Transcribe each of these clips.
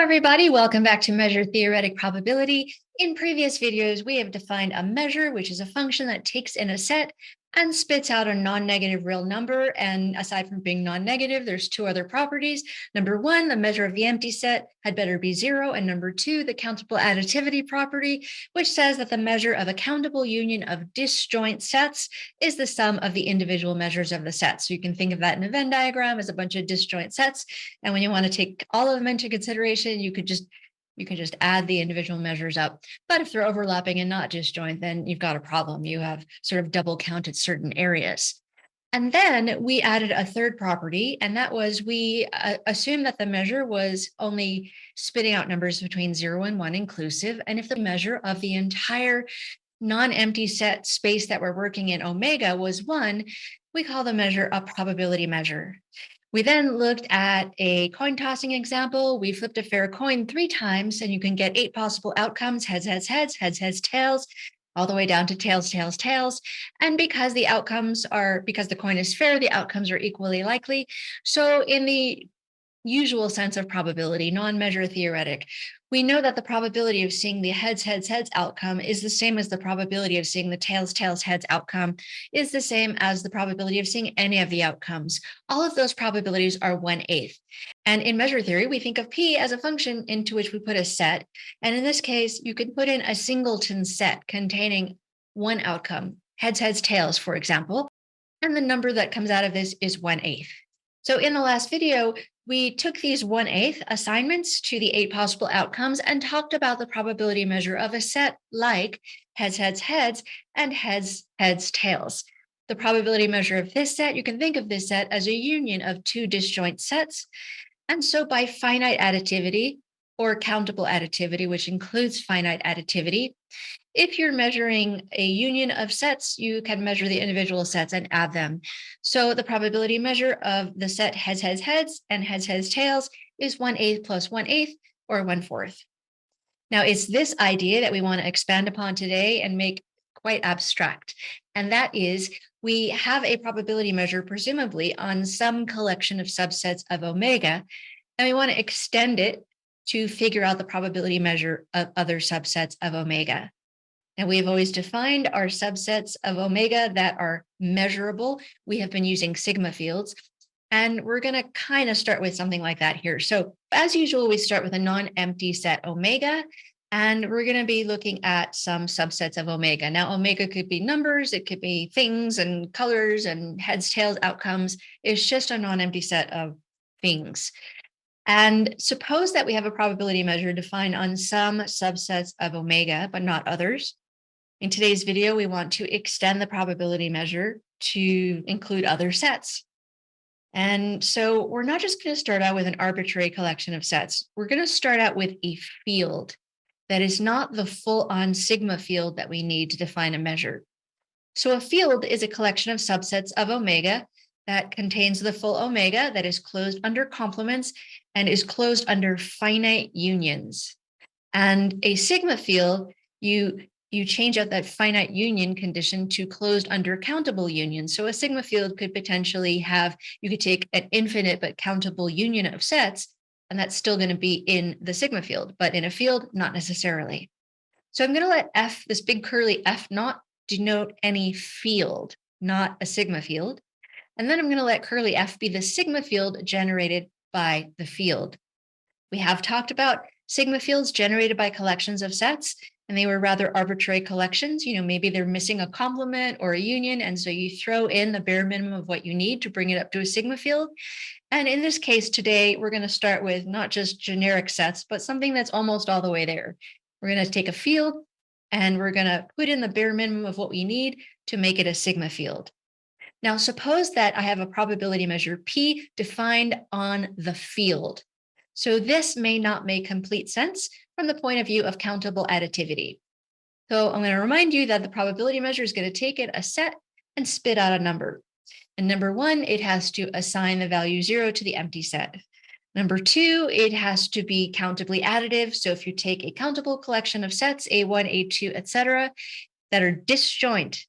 everybody. Welcome back to Measure Theoretic Probability. In previous videos, we have defined a measure, which is a function that takes in a set and spits out a non-negative real number. And aside from being non-negative, there's two other properties. Number one, the measure of the empty set had better be zero. And number two, the countable additivity property, which says that the measure of a countable union of disjoint sets is the sum of the individual measures of the set. So you can think of that in a Venn diagram as a bunch of disjoint sets. And when you want to take all of them into consideration, you can just add the individual measures up. But if they're overlapping and not disjoint, then you've got a problem. You have sort of double counted certain areas. And then we added a third property, and that was we assumed that the measure was only spitting out numbers between 0 and 1 inclusive. And if the measure of the entire non-empty set space that we're working in omega was 1, we call the measure a probability measure. We then looked at a coin tossing example. We flipped a fair coin 3 times, and you can get 8 possible outcomes: heads, heads, heads, heads, heads, tails, all the way down to tails, tails, tails. And because the coin is fair, the outcomes are equally likely. So in the usual sense of probability, non-measure theoretic, we know that the probability of seeing the heads, heads, heads outcome is the same as the probability of seeing the tails, tails, heads outcome is the same as the probability of seeing any of the outcomes. All of those probabilities are 1/8. And in measure theory, we think of P as a function into which we put a set. And in this case, you could put in a singleton set containing one outcome, heads, heads, tails, for example. And the number that comes out of this is 1/8. So in the last video, we took these 1/8 assignments to the 8 possible outcomes and talked about the probability measure of a set like heads, heads, heads, and heads, heads, tails. The probability measure of this set, you can think of this set as a union of 2 disjoint sets. And so by finite additivity or countable additivity, which includes finite additivity, if you're measuring a union of sets, you can measure the individual sets and add them. So the probability measure of the set heads, heads, heads, and heads, heads, tails is 1/8 plus 1/8, or 1/4. Now, it's this idea that we want to expand upon today and make quite abstract. And that is, we have a probability measure, presumably, on some collection of subsets of omega, and we want to extend it to figure out the probability measure of other subsets of omega. And we have always defined our subsets of omega that are measurable. We have been using sigma fields, and we're going to kind of start with something like that here. So as usual, we start with a non-empty set omega, and we're going to be looking at some subsets of omega. Now, omega could be numbers, it could be things and colors and heads, tails, outcomes. It's just a non-empty set of things. And suppose that we have a probability measure defined on some subsets of omega, but not others. In today's video, we want to extend the probability measure to include other sets. And so we're not just going to start out with an arbitrary collection of sets. We're going to start out with a field that is not the full-on sigma field that we need to define a measure. So a field is a collection of subsets of omega that contains the full omega that is closed under complements and is closed under finite unions. And a sigma field, you change out that finite union condition to closed under countable union. So a sigma field could potentially have, you could take an infinite but countable union of sets, and that's still going to be in the sigma field, but in a field, not necessarily. So I'm going to let F, this big curly F, not denote any field, not a sigma field. And then I'm going to let curly F be the sigma field generated by the field. We have talked about sigma fields generated by collections of sets, and they were rather arbitrary collections. Maybe they're missing a complement or a union, and so you throw in the bare minimum of what you need to bring it up to a sigma field. And in this case today, we're going to start with not just generic sets, but something that's almost all the way there. We're going to take a field, and we're going to put in the bare minimum of what we need to make it a sigma field. Now, suppose that I have a probability measure P defined on the field. So this may not make complete sense from the point of view of countable additivity. So I'm going to remind you that the probability measure is going to take it a set and spit out a number. And number 1, it has to assign the value 0 to the empty set. Number 2, it has to be countably additive. So if you take a countable collection of sets, A1, A2, etc., that are disjoint,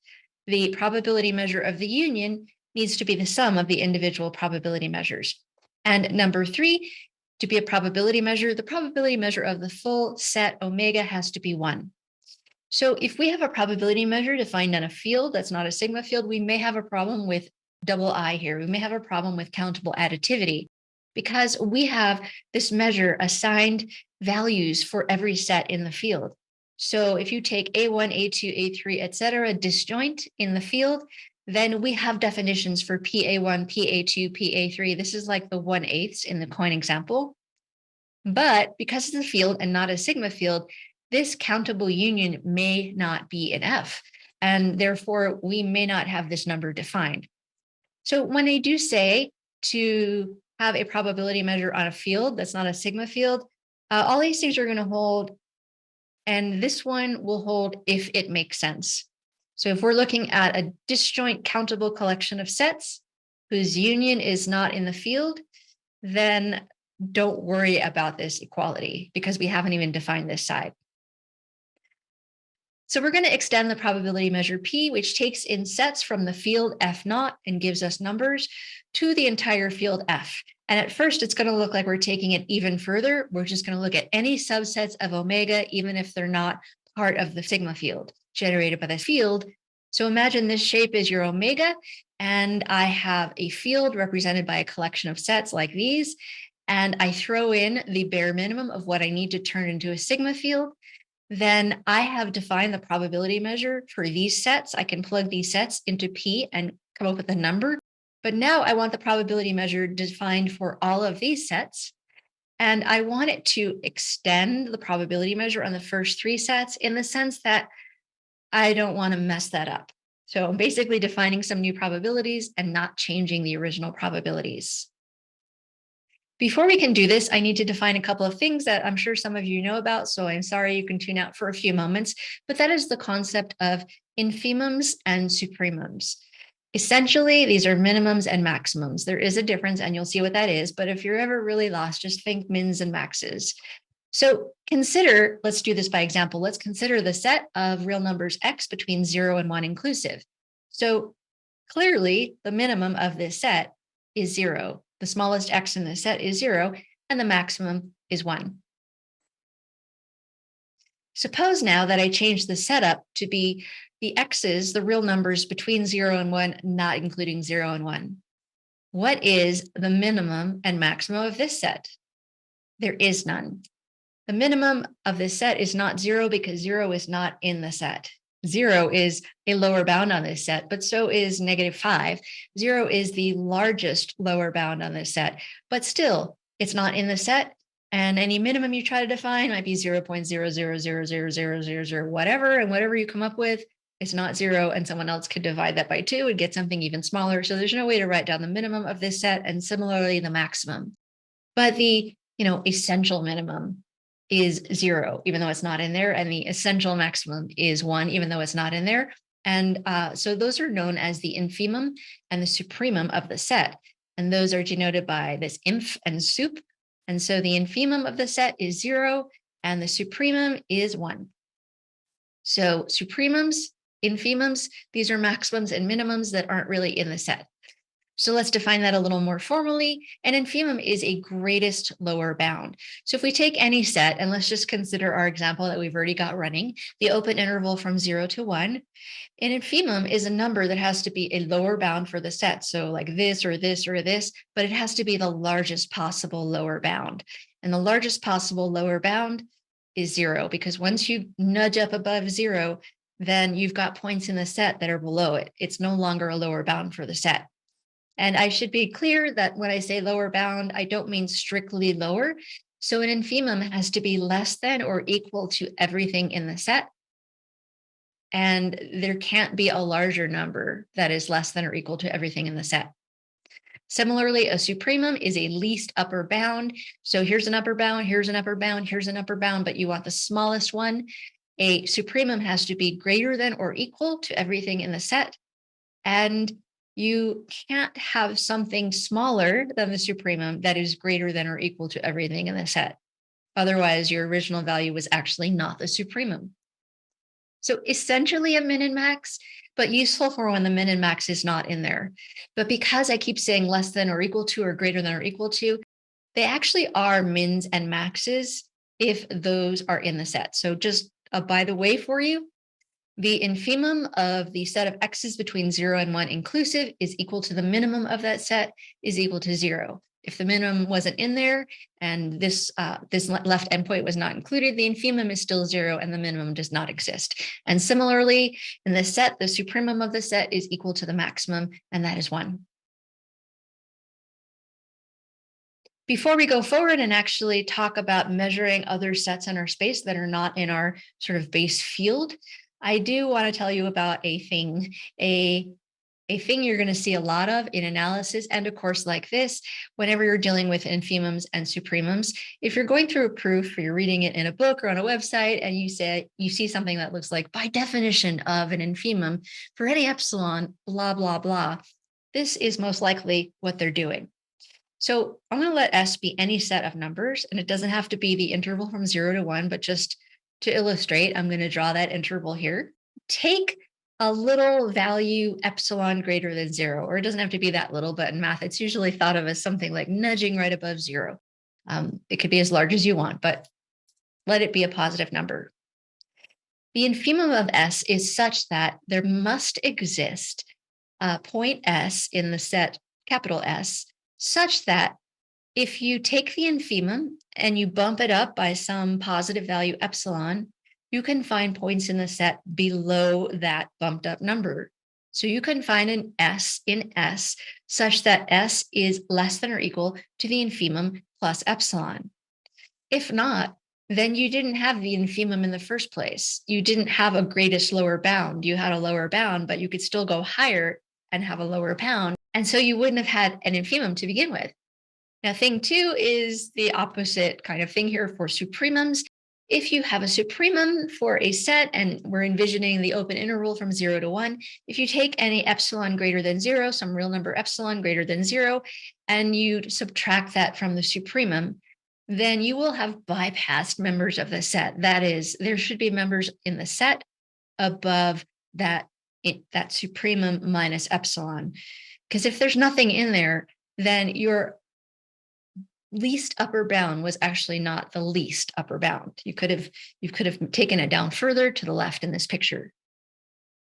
the probability measure of the union needs to be the sum of the individual probability measures. And number 3, To be a probability measure, the probability measure of the full set omega has to be 1. So if we have a probability measure defined on a field that's not a sigma field, we may have a problem with double I here. We may have a problem with countable additivity because we have this measure assigned values for every set in the field. So if you take A1, A2, A3, etc., disjoint in the field, then we have definitions for PA1, PA2, PA3. This is like the 1/8 in the coin example. But because it's a field and not a sigma field, this countable union may not be an F, and therefore we may not have this number defined. So when I do say to have a probability measure on a field that's not a sigma field, all these things are going to hold, and this one will hold if it makes sense. So if we're looking at a disjoint countable collection of sets whose union is not in the field, then don't worry about this equality because we haven't even defined this side. So we're going to extend the probability measure P, which takes in sets from the field F naught and gives us numbers, to the entire field F. And at first, it's going to look like we're taking it even further. We're just going to look at any subsets of omega, even if they're not part of the sigma field generated by this field. So imagine this shape is your omega, and I have a field represented by a collection of sets like these, and I throw in the bare minimum of what I need to turn into a sigma field. Then I have defined the probability measure for these sets. I can plug these sets into P and come up with a number. But now I want the probability measure defined for all of these sets. And I want it to extend the probability measure on the first 3 sets in the sense that I don't want to mess that up. So I'm basically defining some new probabilities and not changing the original probabilities. Before we can do this, I need to define a couple of things that I'm sure some of you know about, so I'm sorry you can tune out for a few moments, but that is the concept of infimums and supremums. Essentially, these are minimums and maximums. There is a difference, and you'll see what that is, but if you're ever really lost, just think mins and maxes. So consider, let's do this by example, let's consider the set of real numbers x between 0 and 1 inclusive. So clearly, the minimum of this set is 0. The smallest x in the set is 0, and the maximum is 1. Suppose now that I change the setup to be the x's, the real numbers between 0 and 1, not including 0 and 1. What is the minimum and maximum of this set? There is none. The minimum of this set is not 0 because 0 is not in the set. 0 is a lower bound on this set, but so is -5. 0 is the largest lower bound on this set, but still it's not in the set. And any minimum you try to define might be 0.00000000 whatever, and whatever you come up with, it's not 0, and someone else could divide that by 2 and get something even smaller. So there's no way to write down the minimum of this set, and similarly the maximum. But the essential minimum is 0, even though it's not in there, and the essential maximum is 1, even though it's not in there. And so those are known as the infimum and the supremum of the set. And those are denoted by this inf and sup. And so the infimum of the set is 0, and the supremum is 1. So supremums, infimums, these are maximums and minimums that aren't really in the set. So let's define that a little more formally. An infimum is a greatest lower bound. So if we take any set, and let's just consider our example that we've already got running, the open interval from 0 to 1, an infimum is a number that has to be a lower bound for the set. So like this or this or this, but it has to be the largest possible lower bound. And the largest possible lower bound is 0, because once you nudge up above 0, then you've got points in the set that are below it. It's no longer a lower bound for the set. And I should be clear that when I say lower bound, I don't mean strictly lower. So an infimum has to be less than or equal to everything in the set. And there can't be a larger number that is less than or equal to everything in the set. Similarly, a supremum is a least upper bound. So here's an upper bound, here's an upper bound, here's an upper bound, but you want the smallest one. A supremum has to be greater than or equal to everything in the set. And you can't have something smaller than the supremum that is greater than or equal to everything in the set. Otherwise, your original value was actually not the supremum. So essentially a min and max, but useful for when the min and max is not in there. But because I keep saying less than or equal to or greater than or equal to, They actually are mins and maxes if those are in the set. So just by the way for you, the infimum of the set of x's between 0 and 1 inclusive is equal to the minimum of that set is equal to 0. If the minimum wasn't in there and this left endpoint was not included, the infimum is still 0 and the minimum does not exist. And similarly, in the set, the supremum of the set is equal to the maximum, and that is 1. Before we go forward and actually talk about measuring other sets in our space that are not in our sort of base field, I do want to tell you about a thing, a thing you're going to see a lot of in analysis and a course like this, whenever you're dealing with infimums and supremums. If you're going through a proof or you're reading it in a book or on a website and you see something that looks like by definition of an infimum for any epsilon, blah, blah, blah, this is most likely what they're doing. So I'm going to let S be any set of numbers, and it doesn't have to be the interval from 0 to 1, but just to illustrate, I'm going to draw that interval here. Take a little value epsilon greater than 0, or it doesn't have to be that little, but in math, it's usually thought of as something like nudging right above 0. It could be as large as you want, but let it be a positive number. The infimum of S is such that there must exist a point S in the set capital S, such that if you take the infimum and you bump it up by some positive value epsilon, you can find points in the set below that bumped up number. So you can find an S in S such that S is less than or equal to the infimum plus epsilon. If not, then you didn't have the infimum in the first place. You didn't have a greatest lower bound. You had a lower bound, but you could still go higher and have a lower bound. And so you wouldn't have had an infimum to begin with. Now, thing 2 is the opposite kind of thing here for supremums. If you have a supremum for a set, and we're envisioning the open interval from 0 to 1, if you take any epsilon greater than 0, some real number epsilon greater than 0, and you subtract that from the supremum, then you will have bypassed members of the set. That is, there should be members in the set above that supremum minus epsilon. Because if there's nothing in there, then your least upper bound was actually not the least upper bound. You could have taken it down further to the left in this picture.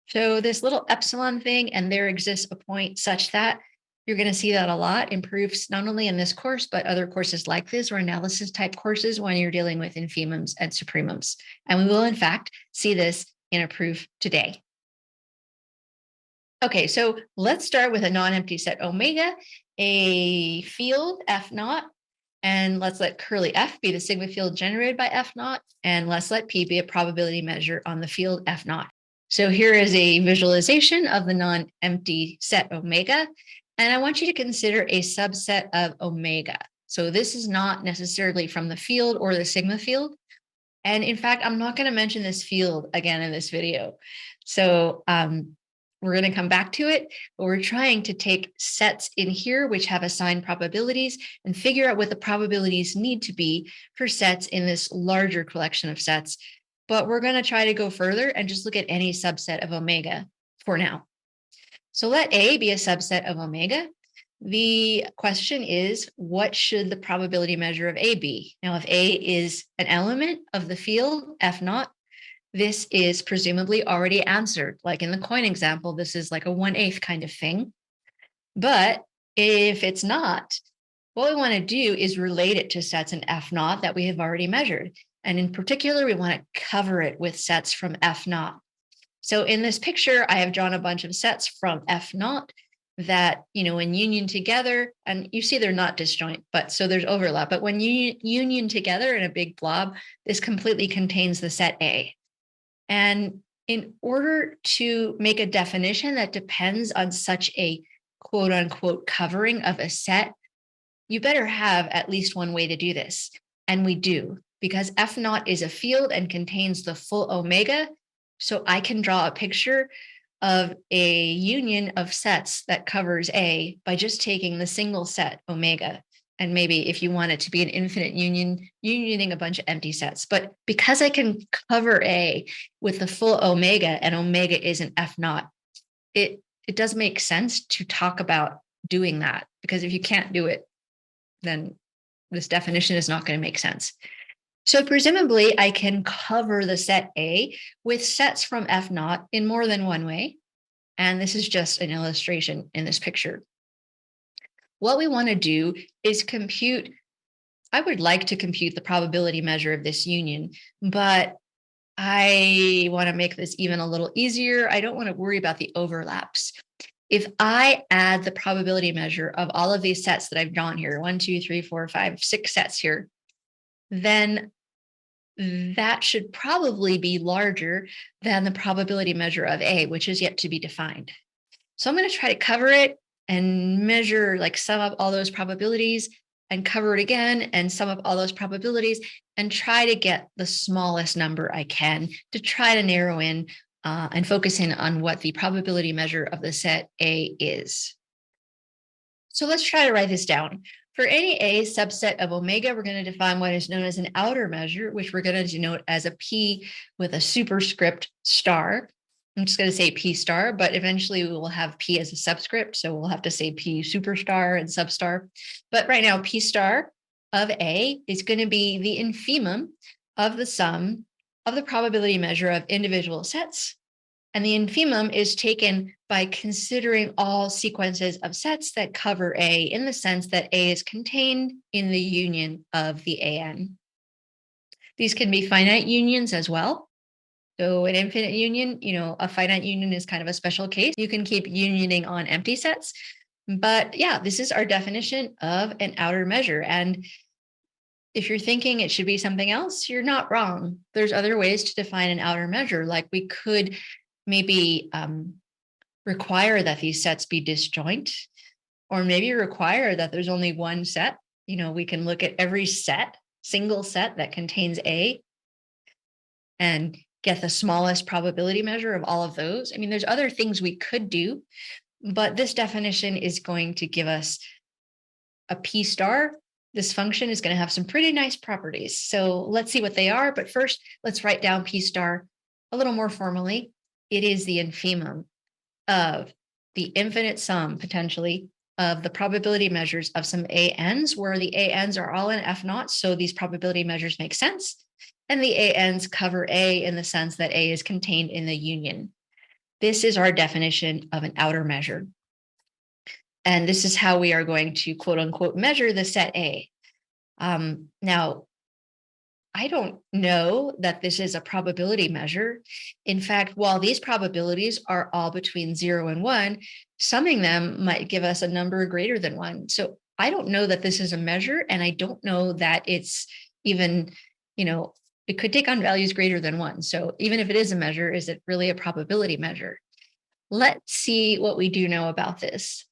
So this little epsilon thing, and there exists a point such that you're going to see that a lot in proofs, not only in this course, but other courses like this or analysis type courses when you're dealing with infimums and supremums. And we will, in fact, see this in a proof today. Okay, so let's start with a non-empty set omega, a field F naught, and let's let curly F be the sigma field generated by F naught, and let's let P be a probability measure on the field F naught. So here is a visualization of the non-empty set omega, and I want you to consider a subset of omega. So this is not necessarily from the field or the sigma field. And in fact, I'm not going to mention this field again in this video. So we're going to come back to it, but we're trying to take sets in here which have assigned probabilities and figure out what the probabilities need to be for sets in this larger collection of sets. But we're going to try to go further and just look at any subset of omega for now. So let A be a subset of omega. The question is, what should the probability measure of A be? Now, if A is an element of the field F naught, this is presumably already answered. Like in the coin example, this is like a 1/8 kind of thing. But if it's not, what we want to do is relate it to sets in F naught that we have already measured. And in particular, we want to cover it with sets from F naught. So in this picture, I have drawn a bunch of sets from F naught that, when union together, and you see they're not disjoint, but so there's overlap. But when you union together in a big blob, this completely contains the set A. And in order to make a definition that depends on such a quote unquote covering of a set, you better have at least one way to do this. And we do, because F naught is a field and contains the full omega. So I can draw a picture of a union of sets that covers A by just taking the single set omega. And maybe if you want it to be an infinite union, unioning a bunch of empty sets. But because I can cover A with the full omega and omega is an F naught, it does make sense to talk about doing that. Because if you can't do it, then this definition is not going to make sense. So presumably I can cover the set A with sets from F naught in more than one way. And this is just an illustration in this picture. What we want to do is I would like to compute the probability measure of this union, but I want to make this even a little easier. I don't want to worry about the overlaps. If I add the probability measure of all of these sets that I've drawn here, 1, 2, 3, 4, 5, 6 sets here, then that should probably be larger than the probability measure of A, which is yet to be defined. So I'm going to try to cover it and measure, like sum up all those probabilities and cover it again and sum up all those probabilities and try to get the smallest number I can to try to narrow in and focus in on what the probability measure of the set A is. So let's try to write this down. For any A subset of omega, we're going to define what is known as an outer measure, which we're going to denote as a P with a superscript star. I'm just going to say P star, but eventually we will have P as a subscript. So we'll have to say P superstar and substar. But right now, P star of A is going to be the infimum of the sum of the probability measure of individual sets. And the infimum is taken by considering all sequences of sets that cover A in the sense that A is contained in the union of the AN. These can be finite unions as well. So an infinite union, a finite union is kind of a special case. You can keep unioning on empty sets. But yeah, this is our definition of an outer measure. And if you're thinking it should be something else, you're not wrong. There's other ways to define an outer measure. Like we could maybe require that these sets be disjoint, or maybe require that there's only one set. We can look at every single set that contains A and get the smallest probability measure of all of those. I mean, there's other things we could do, but this definition is going to give us a P star. This function is going to have some pretty nice properties. So let's see what they are. But first, let's write down P star a little more formally. It is the infimum of the infinite sum, potentially, of the probability measures of some ANs, where the ANs are all in F naught. So these probability measures make sense. And the ANs cover A in the sense that A is contained in the union. This is our definition of an outer measure. And this is how we are going to, quote unquote, measure the set A. Now, I don't know that this is a probability measure. In fact, while these probabilities are all between 0 and 1, summing them might give us a number greater than 1. So I don't know that this is a measure, and I don't know that it's even, it could take on values greater than 1. So even if it is a measure, is it really a probability measure? Let's see what we do know about this.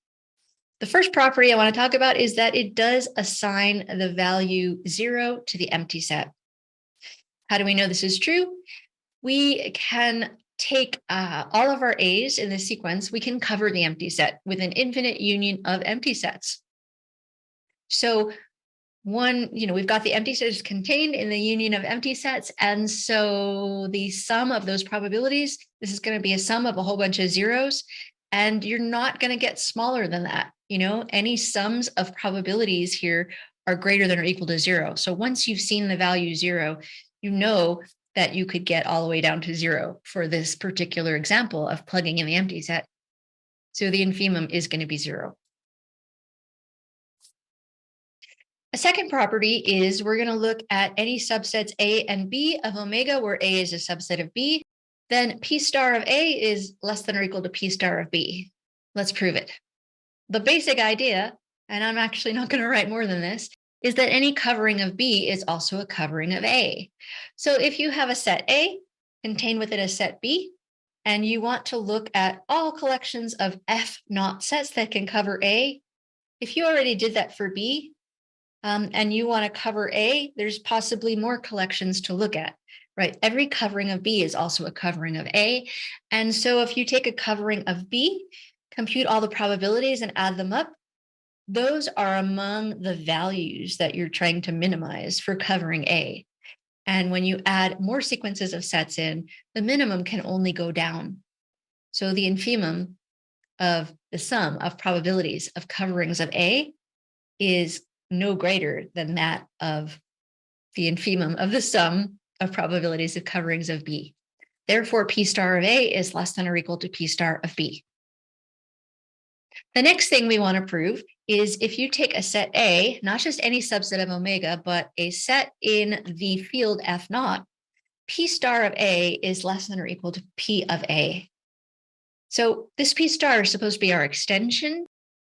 The first property I want to talk about is that it does assign the value 0 to the empty set. How do we know this is true? We can take all of our A's in the sequence. We can cover the empty set with an infinite union of empty sets. So we've got the empty sets contained in the union of empty sets. And so the sum of those probabilities, this is going to be a sum of a whole bunch of zeros. And you're not going to get smaller than that. Any sums of probabilities here are greater than or equal to 0. So once you've seen the value 0, you know that you could get all the way down to 0 for this particular example of plugging in the empty set. So the infimum is going to be 0. A second property is we're going to look at any subsets A and B of omega, where A is a subset of B. Then P star of A is less than or equal to P star of B. Let's prove it. The basic idea, and I'm actually not going to write more than this, is that any covering of B is also a covering of A. So if you have a set A contained within a set B, and you want to look at all collections of F naught sets that can cover A, if you already did that for B, and you want to cover A, there's possibly more collections to look at, right? Every covering of B is also a covering of A. And so if you take a covering of B, compute all the probabilities and add them up, those are among the values that you're trying to minimize for covering A. And when you add more sequences of sets in, the minimum can only go down. So the infimum of the sum of probabilities of coverings of A is no greater than that of the infimum of the sum of probabilities of coverings of B. Therefore, P star of A is less than or equal to P star of B. The next thing we want to prove is if you take a set A, not just any subset of omega, but a set in the field F naught, P star of A is less than or equal to P of A. So this P star is supposed to be our extension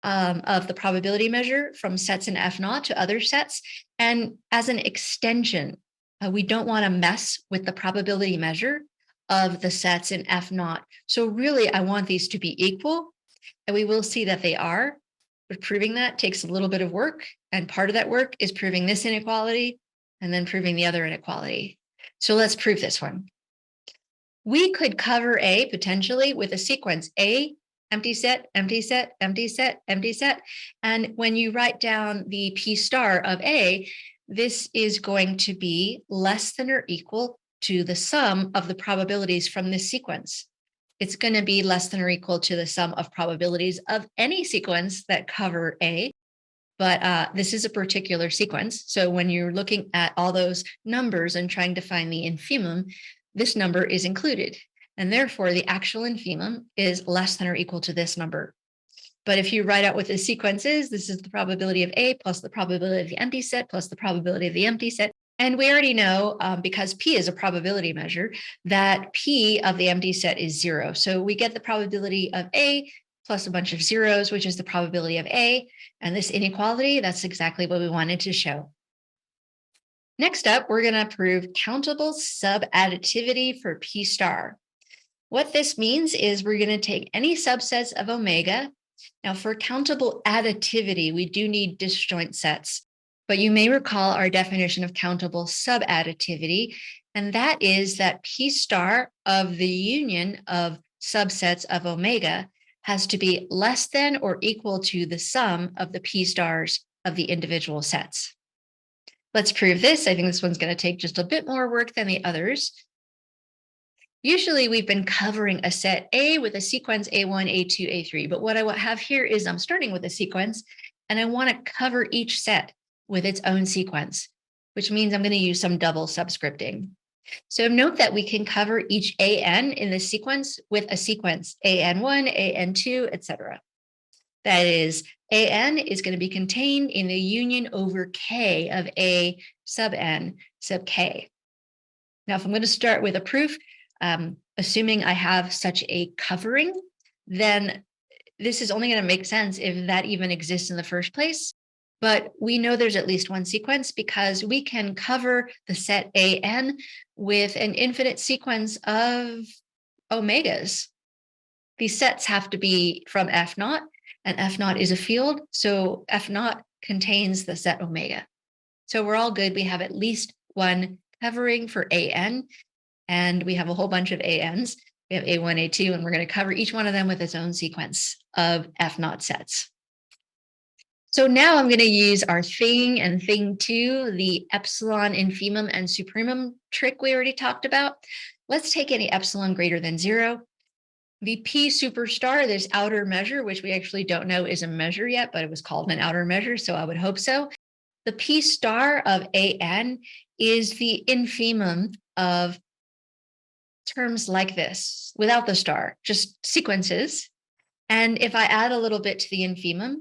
of the probability measure from sets in F naught to other sets. And as an extension, we don't want to mess with the probability measure of the sets in F naught. So really, I want these to be equal. And we will see that they are. But proving that takes a little bit of work. And part of that work is proving this inequality and then proving the other inequality. So let's prove this one. We could cover A potentially with a sequence A, empty set, empty set, empty set, empty set. And when you write down the P star of A, this is going to be less than or equal to the sum of the probabilities from this sequence. It's going to be less than or equal to the sum of probabilities of any sequence that cover A. But this is a particular sequence. So when you're looking at all those numbers and trying to find the infimum, this number is included. And therefore, the actual infimum is less than or equal to this number. But if you write out what the sequence is, this is the probability of A plus the probability of the empty set plus the probability of the empty set. And we already know, because P is a probability measure, that P of the empty set is 0. So we get the probability of A plus a bunch of zeros, which is the probability of A. And this inequality, that's exactly what we wanted to show. Next up, we're going to prove countable sub-additivity for P star. What this means is we're going to take any subsets of omega. Now, for countable additivity, we do need disjoint sets. But you may recall our definition of countable sub-additivity, and that is that P star of the union of subsets of omega has to be less than or equal to the sum of the P stars of the individual sets. Let's prove this. I think this one's going to take just a bit more work than the others. Usually we've been covering a set A with a sequence A1, A2, A3, but what I have here is I'm starting with a sequence and I want to cover each set with its own sequence, which means I'm going to use some double subscripting. So note that we can cover each AN in the sequence with a sequence AN1, AN2, etc. That is, AN is going to be contained in the union over K of A sub N sub K. Now, if I'm going to start with a proof, assuming I have such a covering, then this is only going to make sense if that even exists in the first place. But we know there's at least one sequence because we can cover the set AN with an infinite sequence of omegas. These sets have to be from F naught, and F naught is a field. So F naught contains the set omega. So we're all good. We have at least one covering for AN, and we have a whole bunch of ANs. We have A1, A2, and we're going to cover each one of them with its own sequence of F naught sets. So now I'm going to use our thing and thing two, the epsilon, infimum, and supremum trick we already talked about. Let's take any epsilon greater than 0. The P superstar, this outer measure, which we actually don't know is a measure yet, but it was called an outer measure, so I would hope so. The P star of AN is the infimum of terms like this, without the star, just sequences. And if I add a little bit to the infimum,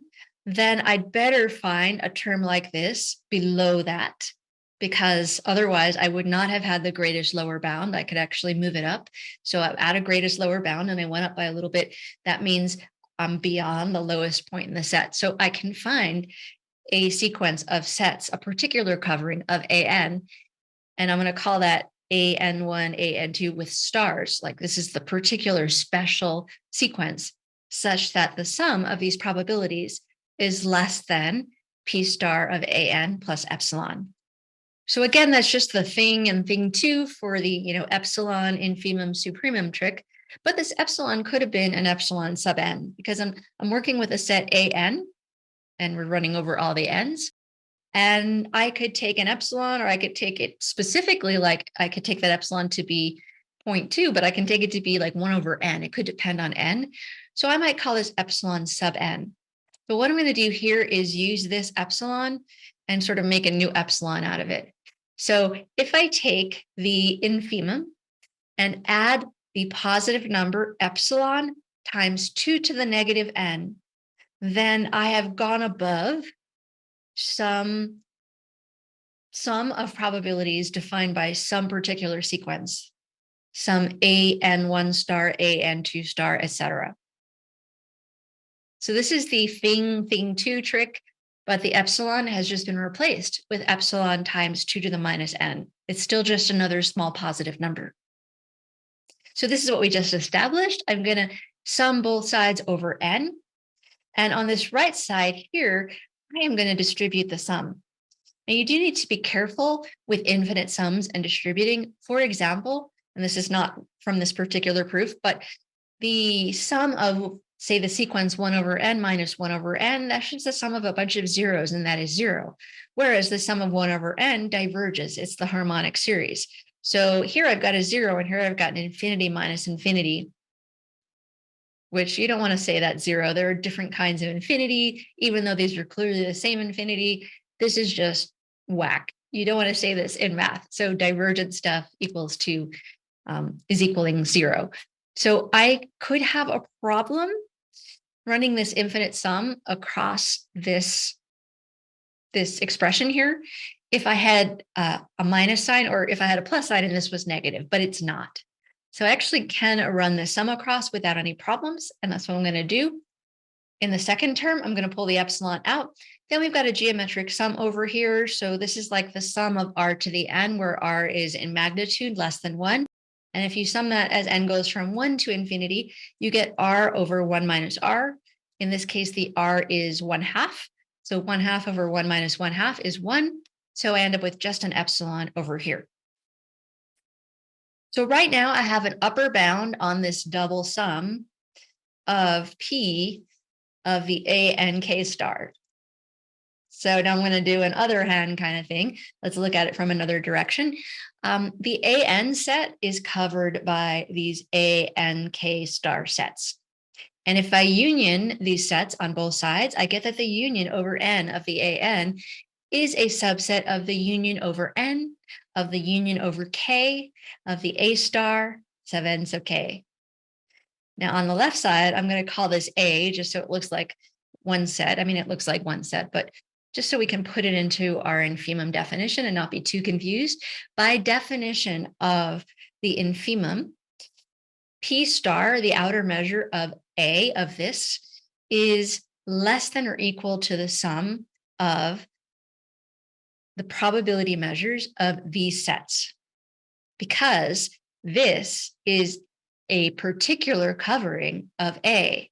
then I'd better find a term like this below that, because otherwise I would not have had the greatest lower bound. I could actually move it up. So I add a greatest lower bound and I went up by a little bit. That means I'm beyond the lowest point in the set. So I can find a sequence of sets, a particular covering of AN, and I'm going to call that AN1, AN2 with stars. Like this is the particular special sequence such that the sum of these probabilities is less than P star of AN plus epsilon. So again, that's just the thing and thing two for the epsilon, infimum, supremum trick. But this epsilon could have been an epsilon sub n because I'm working with a set AN and we're running over all the n's. And I could take an epsilon, or I could take it specifically, like I could take that epsilon to be 0.2, but I can take it to be like 1 over n. It could depend on n. So I might call this epsilon sub n. But what I'm going to do here is use this epsilon and sort of make a new epsilon out of it. So if I take the infimum and add the positive number epsilon times 2 to the negative n, then I have gone above some sum of probabilities defined by some particular sequence, some an1 star, an2 star, etc. So this is the thing 2 trick, but the epsilon has just been replaced with epsilon times 2 to the minus n. It's still just another small positive number. So this is what we just established. I'm going to sum both sides over n. And on this right side here, I am going to distribute the sum. Now, you do need to be careful with infinite sums and distributing. For example, and this is not from this particular proof, but the sum of, say, the sequence 1 over n minus 1 over n, that's just the sum of a bunch of zeros, and that is 0. Whereas the sum of 1 over n diverges. It's the harmonic series. So here I've got a 0, and here I've got an infinity minus infinity, which you don't want to say that's 0. There are different kinds of infinity, even though these are clearly the same infinity. This is just whack. You don't want to say this in math. So divergent stuff equals to is equaling 0. So I could have a problem running this infinite sum across this expression here if I had a minus sign, or if I had a plus sign and this was negative, but it's not. So I actually can run the sum across without any problems, and that's what I'm going to do. In the second term, I'm going to pull the epsilon out. Then we've got a geometric sum over here. So this is like the sum of r to the n, where r is in magnitude less than 1. And if you sum that as n goes from 1 to infinity, you get r over 1 minus r. In this case, the r is 1/2. So 1/2 over 1 minus 1/2 is 1. So I end up with just an epsilon over here. So right now I have an upper bound on this double sum of P of the A and K star. So now I'm going to do an other hand kind of thing. Let's look at it from another direction. The AN set is covered by these A and K star sets. And if I union these sets on both sides, I get that the union over n of the AN is a subset of the union over n of the union over k of the A star sub n sub k. Now on the left side, I'm going to call this A just so it looks like one set. I mean, it looks like one set, but just so we can put it into our infimum definition and not be too confused. By definition of the infimum, P star, the outer measure of A of this, is less than or equal to the sum of the probability measures of these sets, because this is a particular covering of A.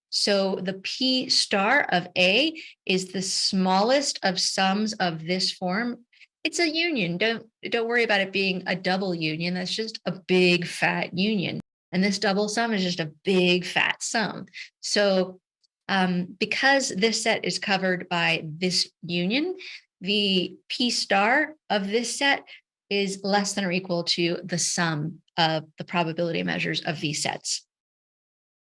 So the P star of A is the smallest of sums of this form. It's a union. Don't worry about it being a double union. That's just a big fat union. And this double sum is just a big fat sum. So because this set is covered by this union, the P star of this set is less than or equal to the sum of the probability measures of these sets.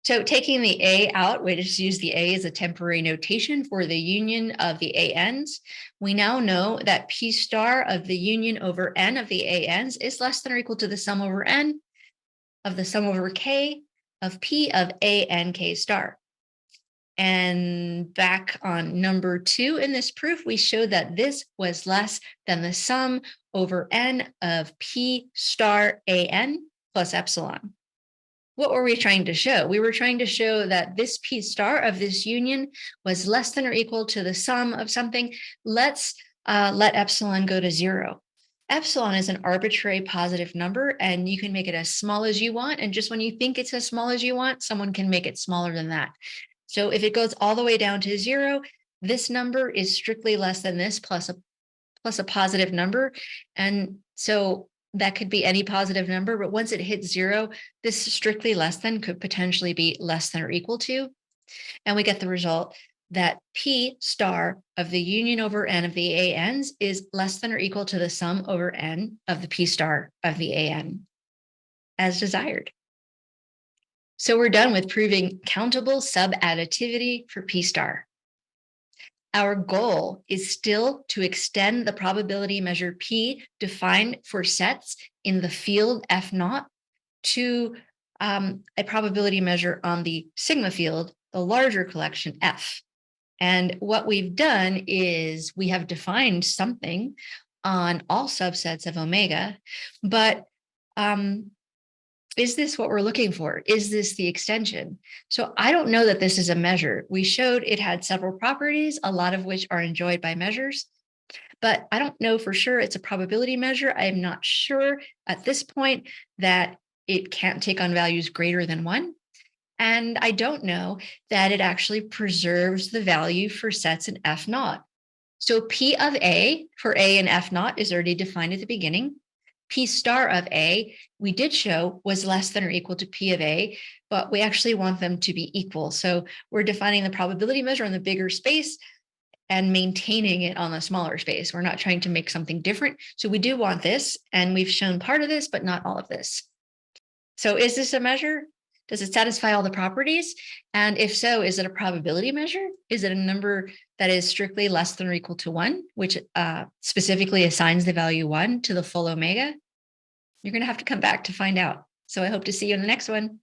So taking the A out, we just use the A as a temporary notation for the union of the ANs. We now know that P star of the union over N of the ANs is less than or equal to the sum over N of the sum over K of P of A and K star. And back on number 2 in this proof, we showed that this was less than the sum over N of P star AN plus epsilon. What were we trying to show? We were trying to show that this P star of this union was less than or equal to the sum of something. Let's let epsilon go to 0. Epsilon is an arbitrary positive number, and you can make it as small as you want. And just when you think it's as small as you want, someone can make it smaller than that. So if it goes all the way down to 0, this number is strictly less than this plus a positive number. And so that could be any positive number, but once it hits 0, this strictly less than could potentially be less than or equal to. And we get the result that P star of the union over N of the ANs is less than or equal to the sum over N of the P star of the AN, as desired. So we're done with proving countable sub-additivity for P star. Our goal is still to extend the probability measure P defined for sets in the field F naught to a probability measure on the sigma field, the larger collection F. And what we've done is we have defined something on all subsets of omega, but is this what we're looking for? Is this the extension? So I don't know that this is a measure. We showed it had several properties, a lot of which are enjoyed by measures, but I don't know for sure it's a probability measure. I am not sure at this point that it can't take on values greater than 1. And I don't know that it actually preserves the value for sets in F naught. So P of A for A and F naught is already defined at the beginning. P star of A, we did show was less than or equal to P of A, but we actually want them to be equal. So we're defining the probability measure on the bigger space and maintaining it on the smaller space. We're not trying to make something different. So we do want this, and we've shown part of this, but not all of this. So is this a measure? Does it satisfy all the properties? And if so, is it a probability measure? Is it a number that is strictly less than or equal to 1, which specifically assigns the value 1 to the full omega? You're going to have to come back to find out. So I hope to see you in the next one.